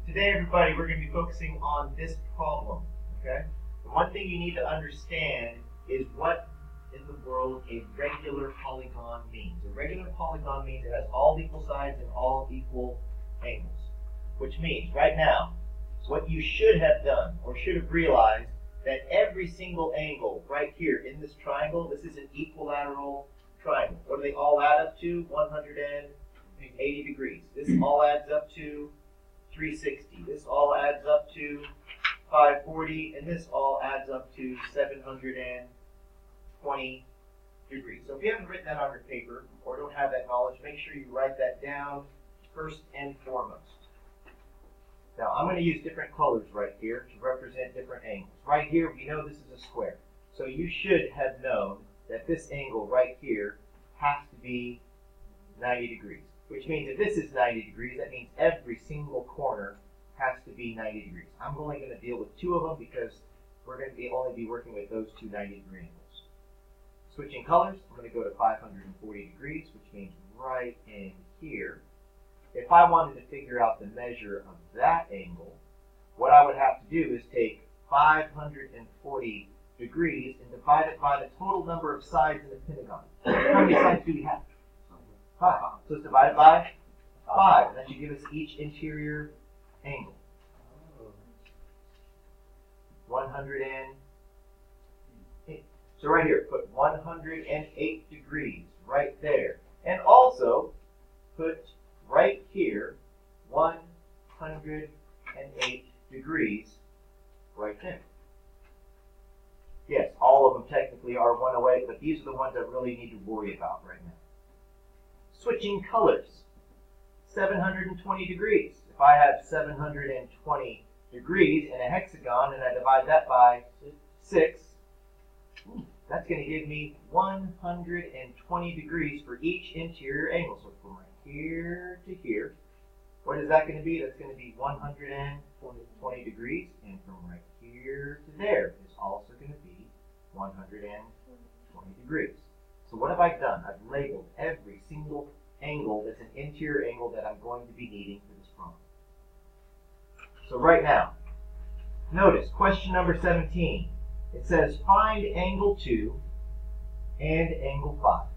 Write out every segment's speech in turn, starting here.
Today, everybody, we're going to be focusing on this problem, okay? The one thing you need to understand is what in the world a regular polygon means. A regular polygon means it has all equal sides and all equal angles, which means right now, what you should have done or should have realized that every single angle right here in this triangle, this is an equilateral triangle. What do they all add up to? 180 degrees. This all adds up to 360. This all adds up to 540, and this all adds up to 720 degrees. So if you haven't written that on your paper or don't have that knowledge, make sure you write that down first and foremost. Now I'm going to use different colors right here to represent different angles. Right here we know this is a square. So you should have known that this angle right here has to be 90 degrees. Which means if this is 90 degrees, that means every single corner has to be 90 degrees. I'm only going to deal with two of them because we're going to only be working with those two 90-degree angles. Switching colors, I'm going to go to 540 degrees, which means right in here. If I wanted to figure out the measure of that angle, what I would have to do is take 540 degrees and divide it by the total number of sides in the pentagon. How many sides do we have? 5. So let's divide it by 5. And that should give us each interior angle. 108. So right here, put 108 degrees right there. And also put right here 108 degrees right there. Yes, all of them technically are 108, but these are the ones I really need to worry about right now. Switching colors, 720 degrees. If I have 720 degrees in a hexagon and I divide that by 6, that's going to give me 120 degrees for each interior angle. So from right here to here, what is that going to be? That's going to be 120 degrees. And from right here to there is also going to be 120 degrees. So what have I done? I've labeled every single angle that's an interior angle that I'm going to be needing for this problem. So right now, notice question number 17. It says find angle 2 and angle 5.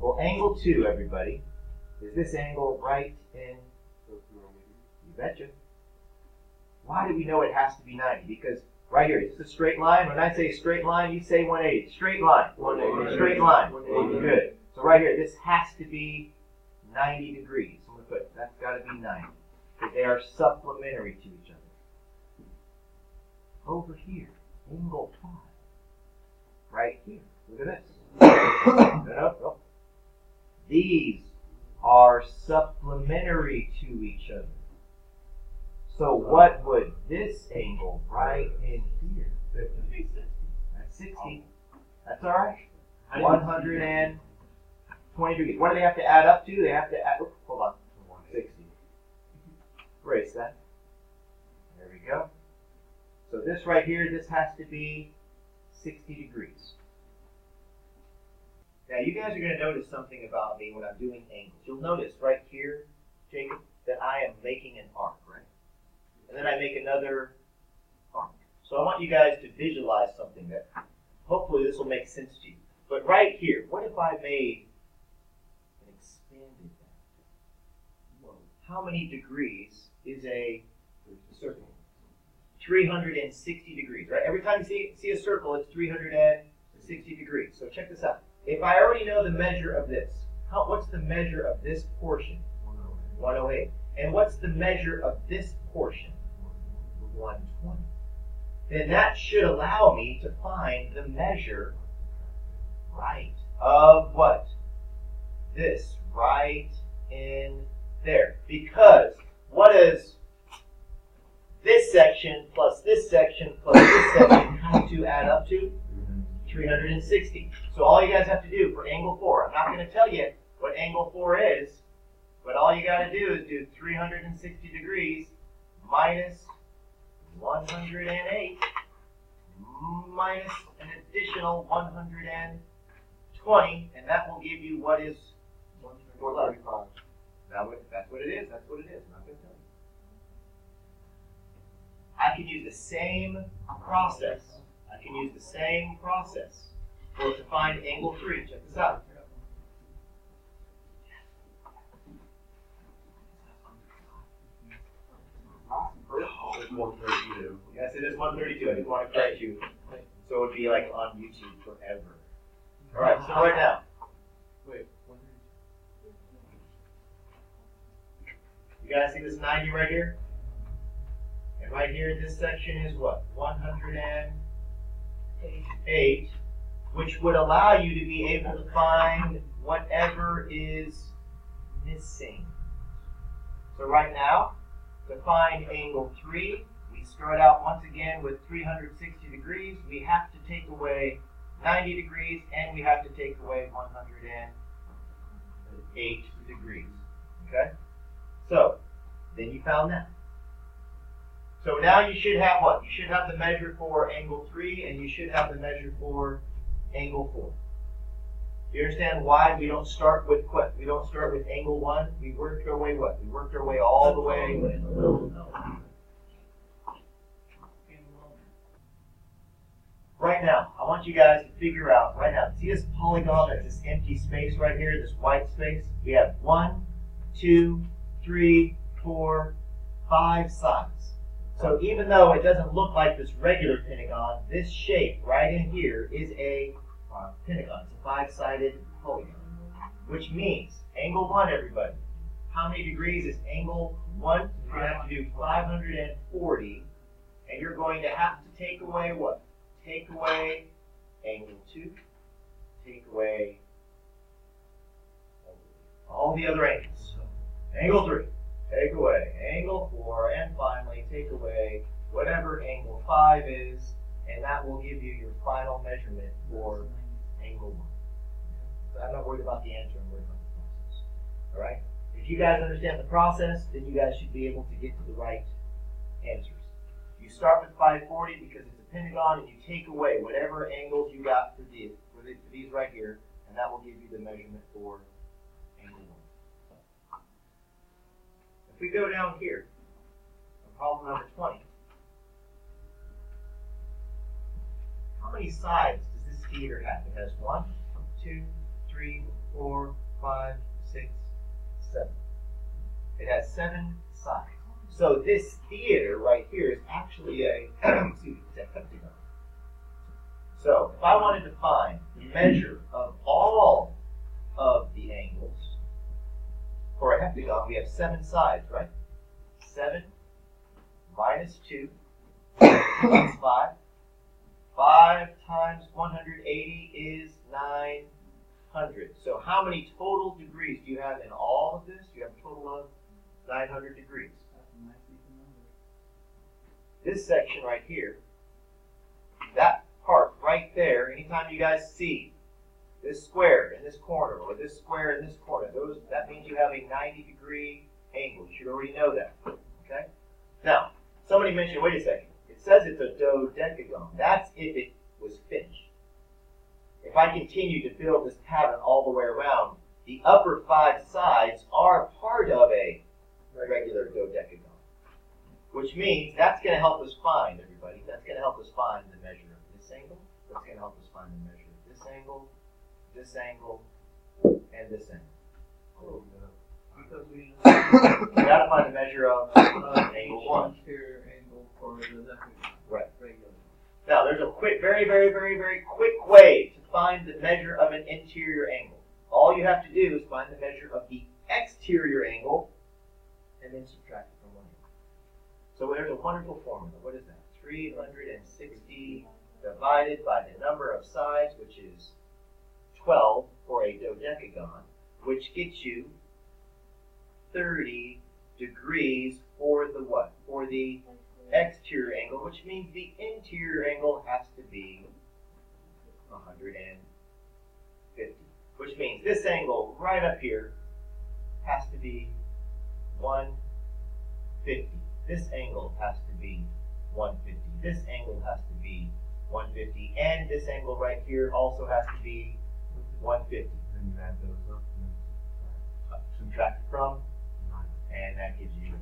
Well, angle 2, everybody, is this angle right in, you betcha. Why do we know it has to be 90? Because right here, it's a straight line. When I say straight line, you say 180. Straight line. 180. Straight line. 180. Good. So right here, this has to be 90 degrees. I'm going to put, that's got to be 90. Because they are supplementary to each other. Over here, angle 5. Right here. Look at this. No. These are supplementary to each other. So what would this angle right in here? That's 60. That's all right. 120 degrees. What do they have to add up to? They have to add, hold on, 60. Erase that. There we go. So this right here, this has to be 60 degrees. Now you guys are going to notice something about me when I'm doing angles. You'll notice right here, Jacob, that I am making an arc, right? And then I make another arc. So I want you guys to visualize something that hopefully this will make sense to you. But right here, what if I made and expanded that? How many degrees is a circle? 360 degrees, right? Every time you see a circle, it's 360 degrees. So check this out. If I already know the measure of this, what's the measure of this portion? 108. And what's the measure of this portion? 120. Then that should allow me to find the measure, right, of what? This, right in there. Because what is this section plus this section plus this section have to add up to? 360. So all you guys have to do for angle 4, I'm not going to tell you what angle 4 is, but all you got to do is do 360 degrees minus 108 minus an additional 120, and that will give you what is 435. That's what it is. That's what it is. I'm not going to tell you. I can use the same process. To find angle 3. Check this out. It's 132. Yes, it is 132. I didn't want to correct you. So it would be like on YouTube forever. Alright, so right now. Wait, You guys see this 90 right here? And right here, this section is what? 108, which would allow you to be able to find whatever is missing. So right now, to find angle 3, we start out once again with 360 degrees. We have to take away 90 degrees, and we have to take away 108 degrees. Okay? So, then you found that. So now you should have what? You should have the measure for angle 3, and you should have the measure for angle 4. Do you understand why we don't start with what? We don't start with angle 1. We worked our way what? We worked our way all the way. Right now, I want you guys to figure out, right now, see this polygon, that's this empty space right here, this white space? We have 1, 2, 3, 4, 5 sides. So even though it doesn't look like this regular pentagon, this shape right in here is a pentagon. It's a 5-sided polygon. Which means, angle 1, everybody. How many degrees is angle 1? You're going to have to do 540. And you're going to have to take away what? Take away angle 2. Take away all the other angles. Angle 3. Take away angle 4, and finally take away whatever angle 5 is, and that will give you your final measurement for angle 1. So I'm not worried about the answer, I'm worried about the process. Alright? If you guys understand the process, then you guys should be able to get to the right answers. You start with 540 because it's a pentagon, and you take away whatever angles you got for these right here, and that will give you the measurement for angle 1. If we go down here, problem number 20, how many sides does this theater have? It has 1, 2, 3, 4, 5, 6, 7. It has 7 sides. So this theater right here is actually a, excuse me, it's a heptagon. So if I wanted to find the measure of all of the angles for a heptagon, we have 7 sides, right? 7 minus 2 plus 5. 5 times 180 is 900. So how many total degrees do you have in all of this? You have a total of 900 degrees. This section right here, that part right there, anytime you guys see this square in this corner or this square in this corner, that means you have a 90-degree angle. You should already know that. Okay? Now, somebody mentioned, wait a second, it says it's a dodecagon. That's if it was finished. If I continue to build this pattern all the way around, the upper 5 sides are part of a regular dodecagon. Which means that's going to help us find, everybody, that's going to help us find the measure of this angle. That's going to help us find the measure of this angle, and this angle. Oh, no. Because we got to find the measure of angle 1. Interior angle for the decagon. Right. Regular. Now, there's a quick, very, very, very, very quick way to find the measure of an interior angle. All you have to do is find the measure of the exterior angle and then subtract it from 1 angle. So there's a wonderful formula. What is that? 360 divided by the number of sides, which is 12 for a dodecagon, which gets you 30 degrees for the what? For the exterior angle, which means the interior angle has to be 150. Which means this angle right up here has to be 150. This angle has to be 150. This angle has to be 150. And this angle right here also has to be 150. Then you add those up and then Subtract from, and that gives you